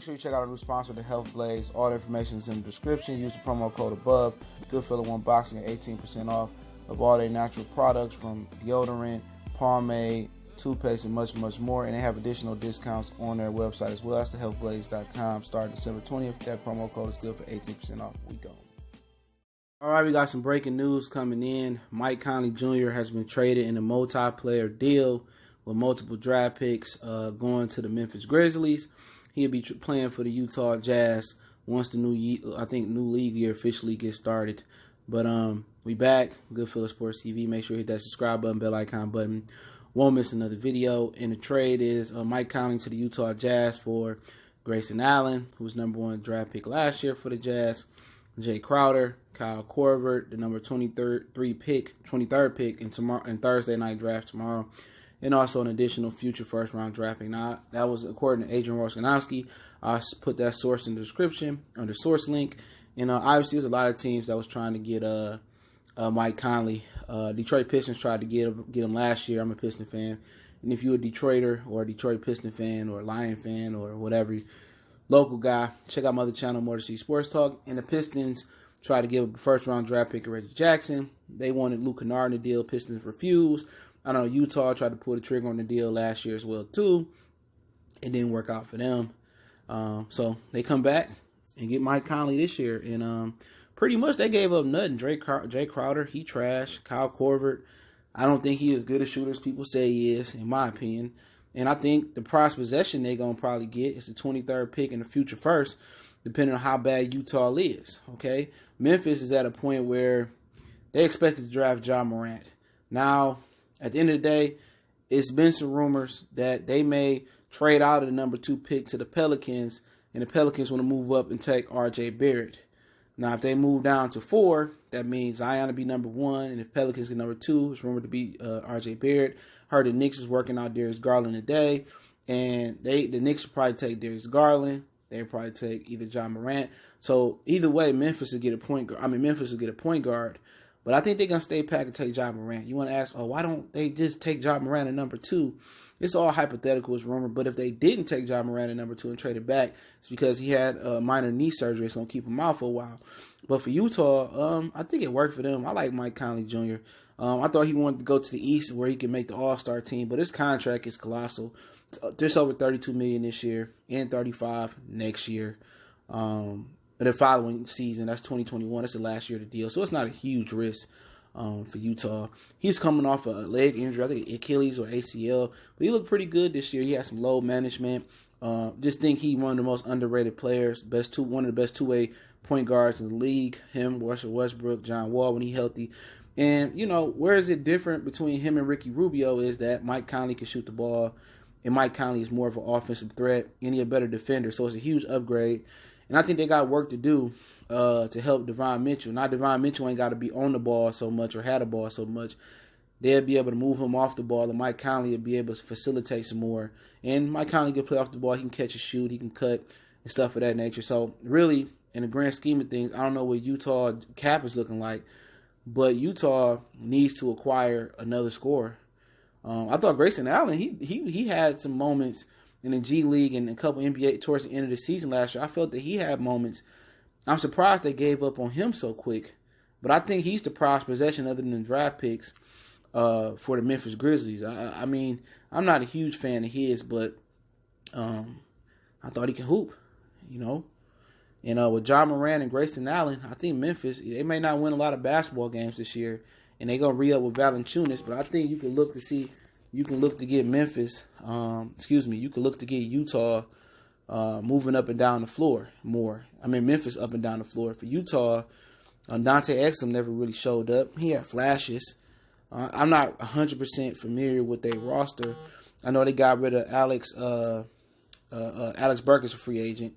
sure you check out our new sponsor, the Health Blaze. All the information is in the description. Use the promo code above. Good Feeling One Boxing at 18% off of all their natural products from deodorant, pomade, toothpaste, and much, much more. And they have additional discounts on their website as well. That's thehealthblaze.com. Starting December 20th. That promo code is good for 18% off. We go. All right, we got some breaking news coming in. Mike Conley Jr. has been traded in a multi-player deal with multiple draft picks going to the Memphis Grizzlies. He'll be playing for the Utah Jazz once the new league year officially gets started. But we back. Good Feeling Sports TV. Make sure you hit that subscribe button, bell icon button. Won't miss another video. And the trade is Mike Conley to the Utah Jazz for Grayson Allen, who was number 1 draft pick last year for the Jazz. Jay Crowder, Kyle Korver, the number 23rd pick in Thursday night draft tomorrow. And also an additional future first-round draft pick. Now, that was according to Adrian Wojnarowski. I put that source in the description, under source link. And obviously, there's a lot of teams that was trying to get Mike Conley. Detroit Pistons tried to get him last year. I'm a Piston fan. And if you're a Detroiter or a Detroit Piston fan or a Lion fan or whatever, local guy, check out my other channel, Motor City Sports Talk. And the Pistons tried to give a first-round draft pick to Reggie Jackson. They wanted Luke Kennard in the deal. Pistons refused. I know Utah tried to pull the trigger on the deal last year as well, too. It didn't work out for them. So they come back and get Mike Conley this year. And pretty much they gave up nothing. Jay Crowder, he trash. Kyle Korver, I don't think he is as good a shooter as people say he is, in my opinion. And I think the prize possession they're going to probably get is the 23rd pick in the future first, depending on how bad Utah is. Okay? Memphis is at a point where they expected to draft Ja Morant. Now, at the end of the day, it's been some rumors that they may trade out of the number 2 pick to the Pelicans, and the Pelicans want to move up and take R.J. Barrett. Now, if they move down to 4, that means Zion will be number 1, and if Pelicans get number 2, it's rumored to be R.J. Barrett. Heard the Knicks is working out Darius Garland today, and the Knicks will probably take Darius Garland. They'll probably take either Ja Morant. So either way, Memphis will get a point guard. But I think they're going to stay back and take Ja Morant. You want to ask, why don't they just take Ja Morant at number 2? It's all hypothetical, it's rumored. But if they didn't take Ja Morant at number 2 and trade it back, it's because he had a minor knee surgery. It's going to keep him out for a while. But for Utah, I think it worked for them. I like Mike Conley Jr. I thought he wanted to go to the East where he could make the All-Star team. But his contract is colossal. Just over $32 million this year and $35 next year. But the following season, that's 2021. That's the last year of the deal. So it's not a huge risk for Utah. He's coming off a leg injury, I think Achilles or ACL. But he looked pretty good this year. He had some load management. Just think he's one of the most underrated players. One of the best two-way point guards in the league. Him, Russell Westbrook, John Wall when he's healthy. And, where is it different between him and Ricky Rubio is that Mike Conley can shoot the ball. And Mike Conley is more of an offensive threat. And he's a better defender. So it's a huge upgrade. And I think they got work to do to help Devon Mitchell. Now, Devon Mitchell ain't got to be on the ball so much or had the ball so much. They'll be able to move him off the ball, and Mike Conley will be able to facilitate some more. And Mike Conley can play off the ball. He can catch and shoot. He can cut and stuff of that nature. So, really, in the grand scheme of things, I don't know what Utah cap is looking like, but Utah needs to acquire another scorer. I thought Grayson Allen, he had some moments in the G League and a couple NBA towards the end of the season last year. I felt that he had moments. I'm surprised they gave up on him so quick. But I think he's the prized possession other than draft picks for the Memphis Grizzlies. I mean, I'm not a huge fan of his, but I thought he can hoop, And with Ja Morant and Grayson Allen, I think Memphis, they may not win a lot of basketball games this year. And they're going to re-up with Valanciunas. But I think you can look to get Memphis, you can look to get Utah moving up and down the floor more. Memphis up and down the floor. For Utah, Dante Exum never really showed up. He had flashes. I'm not 100% familiar with their roster. I know they got rid of Alex Burke as a free agent.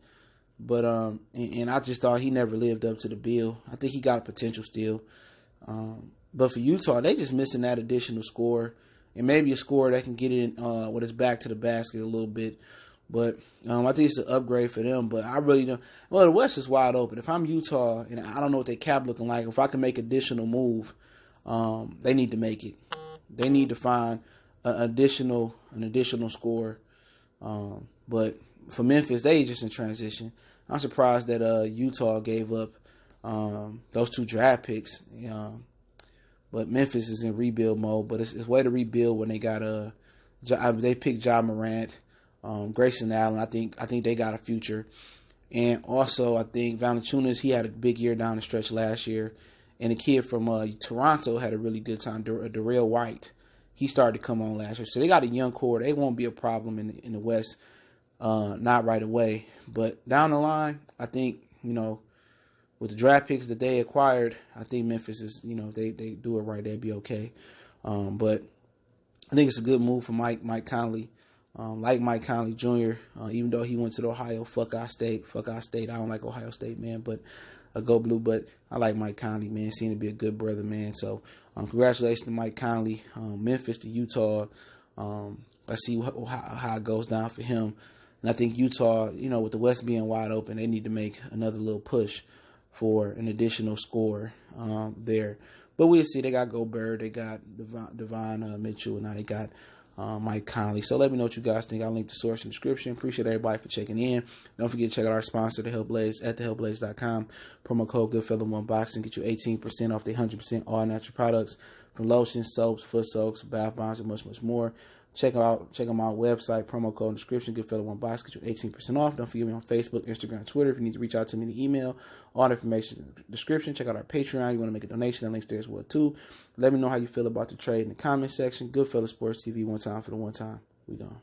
But and I just thought he never lived up to the bill. I think he got potential still. But for Utah, they just missing that additional score. And maybe a scorer that can get it with his back to the basket a little bit. But I think it's an upgrade for them. But I really don't. Well, the West is wide open. If I'm Utah and I don't know what their cap looking like, if I can make additional move, they need to make it. They need to find an additional scorer. But for Memphis, they just in transition. I'm surprised that Utah gave up those 2 draft picks. But Memphis is in rebuild mode. But it's a way to rebuild when they got they picked Ja Morant, Grayson Allen. I think they got a future. And also, I think Valanciunas, he had a big year down the stretch last year. And the kid from Toronto had a really good time, Darrell White. He started to come on last year. So they got a young core. They won't be a problem in the West, not right away. But down the line, I think, with the draft picks that they acquired, I think Memphis is, if they do it right, they'd be okay. But I think it's a good move for Mike Conley. Like Mike Conley Jr., even though he went to the Ohio, fuck our state. I don't like Ohio State, man, but go blue. But I like Mike Conley, man. Seemed to be a good brother, man. So congratulations to Mike Conley. Memphis to Utah. Let's see how it goes down for him. And I think Utah, with the West being wide open, they need to make another little push for an additional score there. But we'll see. They got Gobert, they got Devon Mitchell, and now they got Mike Conley. So let me know what you guys think. I'll link the source in the description. Appreciate everybody for checking in. Don't forget to check out our sponsor, The Help Blaze, at thehelpblaze.com. Promo code Goodfellow1Boxing. Get you 18% off the 100% all natural products from lotions, soaps, foot soaks, bath bombs, and much, much more. Check them out website, promo code in the description, Goodfellow1Boxing, get you 18% off. Don't forget me on Facebook, Instagram, Twitter. If you need to reach out to me in the email, all the information in the description. Check out our Patreon. You want to make a donation, that link's there as well too. Let me know how you feel about the trade in the comment section. Goodfellow Sports TV, one time for the one time. We gone.